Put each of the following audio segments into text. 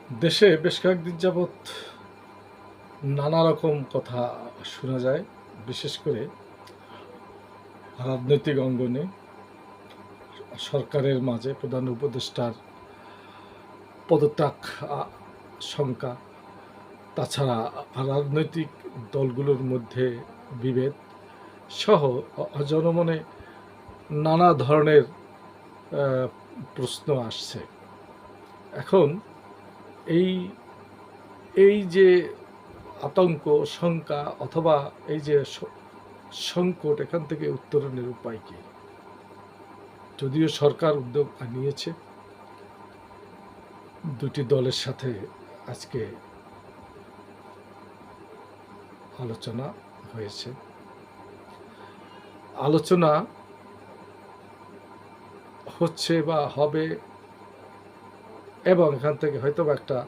দেশে বেশ কয়েকদিন যাবৎ নানা রকম কথা শোনা যায়, বিশেষ করে রাজনৈতিক অঙ্গনে সরকারের মাঝে প্রধান উপদেষ্টার পদত্যাগ শঙ্কা, তাছাড়া রাজনৈতিক দলগুলোর মধ্যে বিভেদ সহ জনমনে নানা ধরনের প্রশ্ন আসছে। এখন এই এই যে আতঙ্ক, শঙ্কা অথবা এই যে সংকট, এখান থেকে উত্তরণের উপায় কি? যদিও সরকার উদ্যোগ নিয়েছে, দুটি দলের সাথে আজকে আলোচনা হয়েছে। আলোচনা হচ্ছে বা হবে, এবং এখান থেকে হয়তো একটা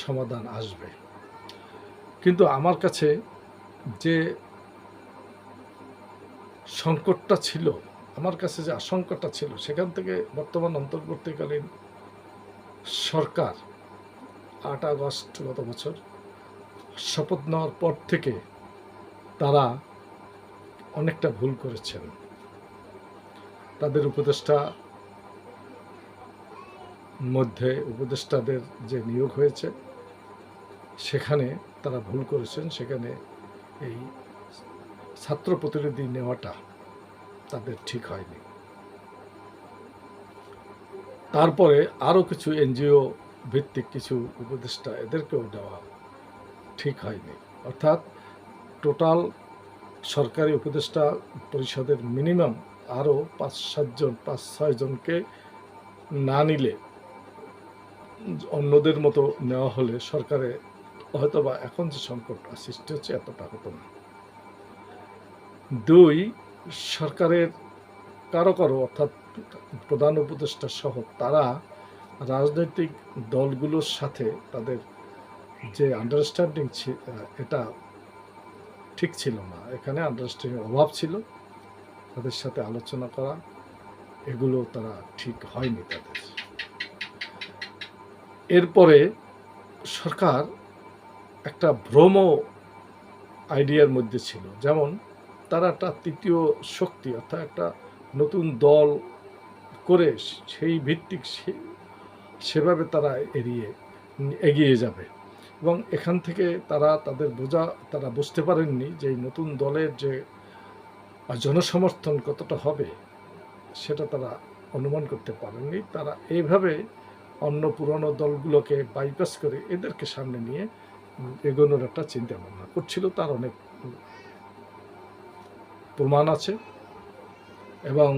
সমাধান আসবে। কিন্তু আমার কাছে যে সংকটটা ছিল, আমার কাছে যে আশঙ্কাটা ছিল, সেখান থেকে বর্তমান অন্তর্বর্তীকালীন সরকার 8 আগস্ট গত বছর শপথ নেওয়ার পর থেকে তারা অনেকটা ভুল করেছেন। তাদের উপদেষ্টাদের যে নিয়োগ হয়েছে, সেখানে তারা ভুল করেছেন। সেখানে এই ছাত্র প্রতিনিধি নেওয়াটা তাদের ঠিক হয়নি। তারপরে আরও কিছু এনজিও ভিত্তিক কিছু উপদেষ্টা, এদেরকেও দেওয়া ঠিক হয়নি। অর্থাৎ টোটাল সরকারি উপদেষ্টা পরিষদের মিনিমাম আরও 5-6 জনকে না নিলে, অন্যদের মতো নেওয়া হলে সরকারে হয়তোবা এখন যে সংকটটা সৃষ্টি হচ্ছে এতটা হতো না। 2, সরকারের কারো অর্থাৎ প্রধান উপদেষ্টা সহ তারা রাজনৈতিক দলগুলোর সাথে তাদের যে আন্ডারস্ট্যান্ডিং এটা ঠিক ছিল না। এখানে আন্ডারস্ট্যান্ডিং অভাব ছিল। তাদের সাথে আলোচনা করা, এগুলো তারা ঠিক হয়নি তাদের। এরপরে সরকার একটা ভ্রম আইডিয়ার মধ্যে ছিল, যেমন তারা একটা তৃতীয় শক্তি, অর্থাৎ একটা নতুন দল করে সেই ভিত্তিক সেভাবে তারা এগিয়ে যাবে। এবং এখান থেকে তারা বুঝতে পারেননি যে এই নতুন দলের যে জনসমর্থন কতটা হবে, সেটা তারা অনুমান করতে পারেননি। তারা এইভাবে অন্য পুরনো দলগুলোকে বাইপাস করে এদেরকে সামনে নিয়ে এগোনোর একটা চিন্তা ভাবনা করছিল। তার অনেক প্রমাণ আছে, এবং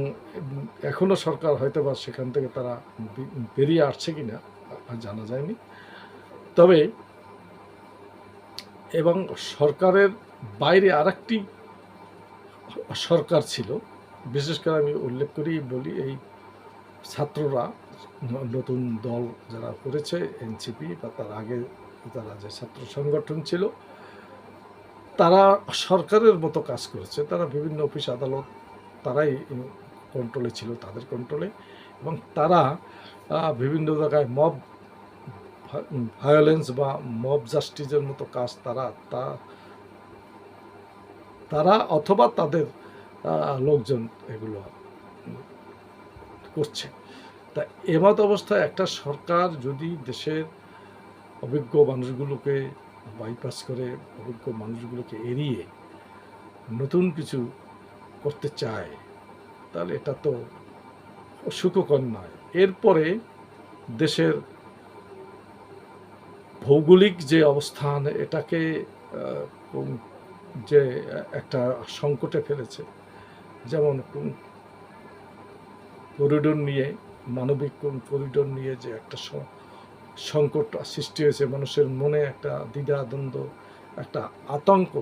এখনও সরকার হয়তোবা সেখান থেকে তারা বেরিয়ে আসছে কিনা জানা যায়নি। তবে এবং সরকারের বাইরে আরেকটি সরকার ছিল, বিশেষ করে আমি উল্লেখ করেই বলি, এই ছাত্ররা নতুন দল যারা করেছে এনসিপি, বা তার আগে তারা যে ছাত্র সংগঠন ছিল, তারা সরকারের মতো কাজ করেছে। তারা বিভিন্ন অফিস আদালত তারাই কন্ট্রোলে ছিল, তাদের কন্ট্রোলে, এবং তারা বিভিন্ন জায়গায় মব ভায়োলেন্স বা মব জাস্টিসের মতো কাজ তারা অথবা তাদের লোকজন এগুলো করছে। তা এমত অবস্থায় একটা সরকার যদি দেশের অভিজ্ঞ মানুষগুলোকে বাইপাস করে, অভিজ্ঞ মানুষগুলোকে এড়িয়ে নতুন কিছু করতে চায়, তাহলে এটা তো সুখকর নয়। এরপরে দেশের ভৌগোলিক যে অবস্থান, এটাকে যে একটা সংকটে ফেলেছে। যেমন করিডোর নিয়ে, মানবিক করিডোর নিয়ে যে একটা সংকট সৃষ্টি হয়েছে, মানুষের মনে একটা দ্বিধাদ্বন্দ্ব, একটা আতঙ্ক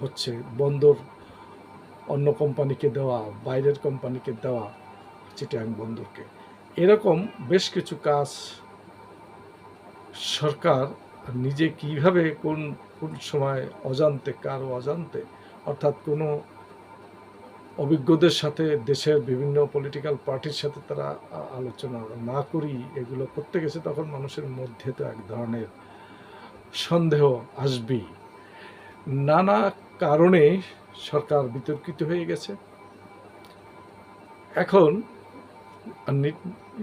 হচ্ছে। বন্দর অন্য কোম্পানিকে দেওয়া, বাইরের কোম্পানিকে দেওয়া, চিটাগাং বন্দরকে, এরকম বেশ কিছু কাজ সরকার নিজে কিভাবে কোন সময় অজান্তে, কারো অজান্তে, অর্থাৎ কোনো অভিজ্ঞদের সাথে দেশের বিভিন্ন পলিটিক্যাল পার্টির সাথে তারা আলোচনা না করি এগুলো করতে গেছে, তখন মানুষের মধ্যে তো এক ধরনের সন্দেহ আসবেই। নানা কারণে সরকার বিতর্কিত হয়ে গেছে। এখন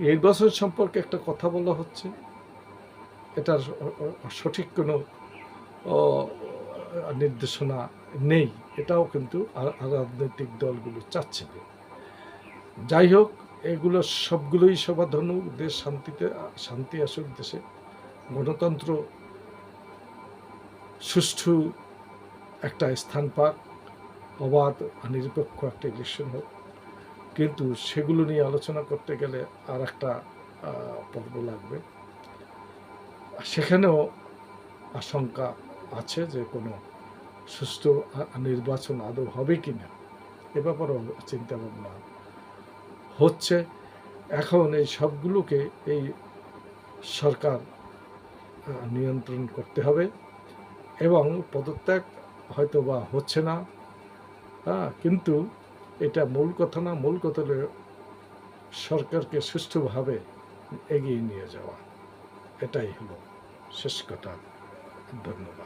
নির্বাচন সম্পর্কে একটা কথা বলা হচ্ছে, এটার সঠিক কোনো নির্দেশনা নেই, এটাও কিন্তু রাজনৈতিক দলগুলো চাচ্ছে না। যাই হোক, এগুলো সবগুলোই সমাধান হোক, দেশ শান্তি আসুক, দেশে গণতন্ত্র সুষ্ঠু একটা স্থান পাক, অবাধ নিরপেক্ষ একটা ইলেকশন হোক। কিন্তু সেগুলো নিয়ে আলোচনা করতে গেলে আর একটা পর্ব লাগবে। সেখানেও আশঙ্কা আছে যে কোনো সুষ্ঠু নির্বাচন আদৌ হবে কি না, এ ব্যাপারেও চিন্তাভাবনা হচ্ছে। এখন এই সবগুলোকে এই সরকার নিয়ন্ত্রণ করতে হবে, এবং পদত্যাগ হয়তো বা হচ্ছে না, কিন্তু এটা মূল কথা না। মূল কথা হলো সরকারকে সুষ্ঠুভাবে এগিয়ে নিয়ে যাওয়া, এটাই হলো শেষ কথা। ধন্যবাদ।